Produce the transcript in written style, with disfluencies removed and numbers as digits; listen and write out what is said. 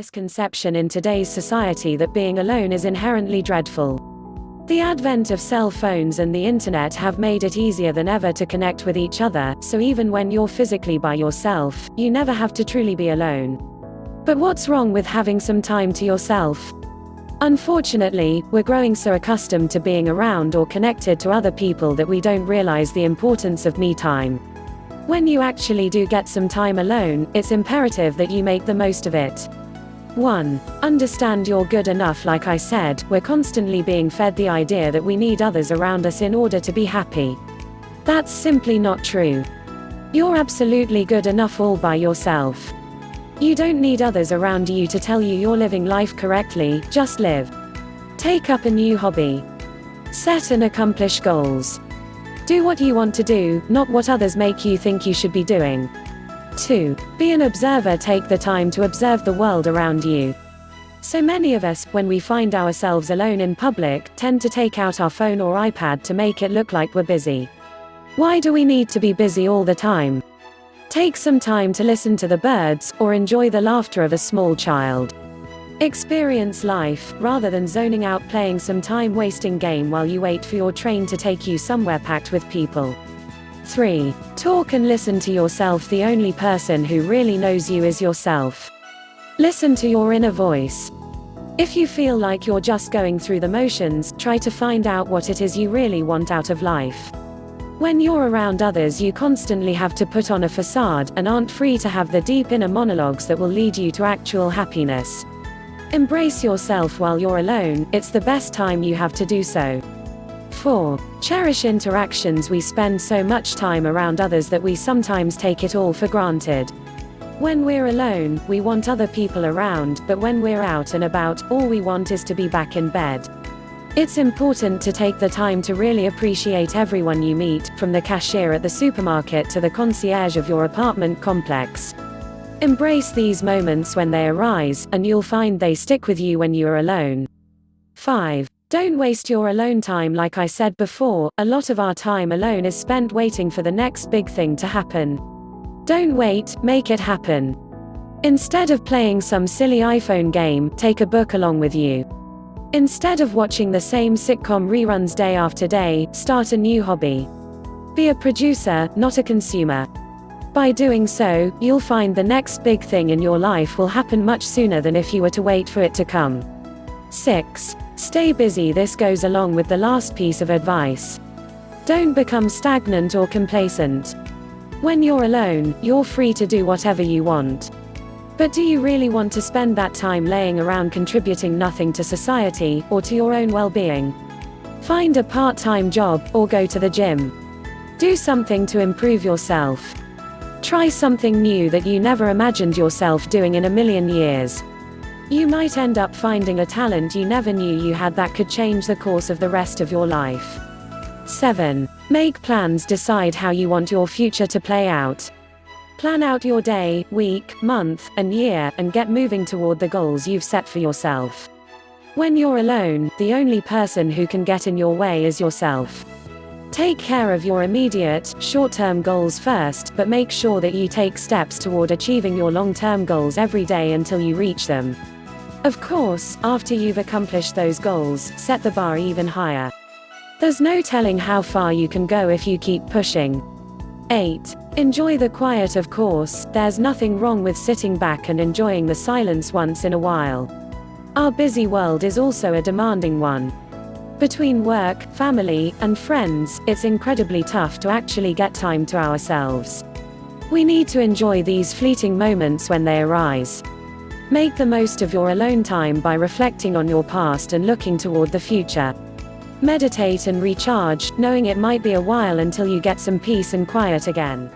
misconception in today's society that being alone is inherently dreadful. The advent of cell phones and the internet have made it easier than ever to connect with each other, so even when you're physically by yourself, you never have to truly be alone. But what's wrong with having some time to yourself? Unfortunately, we're growing so accustomed to being around or connected to other people that we don't realize the importance of me time. When you actually do get some time alone, it's imperative that you make the most of it. 1. Understand you're good enough. Like I said, we're constantly being fed the idea that we need others around us in order to be happy. That's simply not true. You're absolutely good enough all by yourself. You don't need others around you to tell you you're living life correctly, just live. Take up a new hobby. Set and accomplish goals. Do what you want to do, not what others make you think you should be doing. 2. Be an observer. Take the time to observe the world around you. So many of us, when we find ourselves alone in public, tend to take out our phone or iPad to make it look like we're busy. Why do we need to be busy all the time? Take some time to listen to the birds, or enjoy the laughter of a small child. Experience life, rather than zoning out playing some time-wasting game while you wait for your train to take you somewhere packed with people. 3. Talk and listen to yourself. The only person who really knows you is yourself. Listen to your inner voice. If you feel like you're just going through the motions, try to find out what it is you really want out of life. When you're around others, you constantly have to put on a facade, and aren't free to have the deep inner monologues that will lead you to actual happiness. Embrace yourself while you're alone. It's the best time you have to do so. 4. Cherish interactions. We spend so much time around others that we sometimes take it all for granted. When we're alone, we want other people around, but when we're out and about, all we want is to be back in bed. It's important to take the time to really appreciate everyone you meet, from the cashier at the supermarket to the concierge of your apartment complex. Embrace these moments when they arise, and you'll find they stick with you when you're alone. 5. Don't waste your alone time. Like I said before, a lot of our time alone is spent waiting for the next big thing to happen. Don't wait, make it happen. Instead of playing some silly iPhone game, take a book along with you. Instead of watching the same sitcom reruns day after day, start a new hobby. Be a producer, not a consumer. By doing so, you'll find the next big thing in your life will happen much sooner than if you were to wait for it to come. 6. Stay busy. This goes along with the last piece of advice. Don't become stagnant or complacent. When you're alone, you're free to do whatever you want. But do you really want to spend that time laying around contributing nothing to society, or to your own well-being? Find a part-time job, or go to the gym. Do something to improve yourself. Try something new that you never imagined yourself doing in a million years. You might end up finding a talent you never knew you had that could change the course of the rest of your life. 7. Make plans. Decide how you want your future to play out. Plan out your day, week, month, and year, and get moving toward the goals you've set for yourself. When you're alone, the only person who can get in your way is yourself. Take care of your immediate, short-term goals first, but make sure that you take steps toward achieving your long-term goals every day until you reach them. Of course, after you've accomplished those goals, set the bar even higher. There's no telling how far you can go if you keep pushing. 8. Enjoy the quiet. Of course, there's nothing wrong with sitting back and enjoying the silence once in a while. Our busy world is also a demanding one. Between work, family, and friends, it's incredibly tough to actually get time to ourselves. We need to enjoy these fleeting moments when they arise. Make the most of your alone time by reflecting on your past and looking toward the future. Meditate and recharge, knowing it might be a while until you get some peace and quiet again.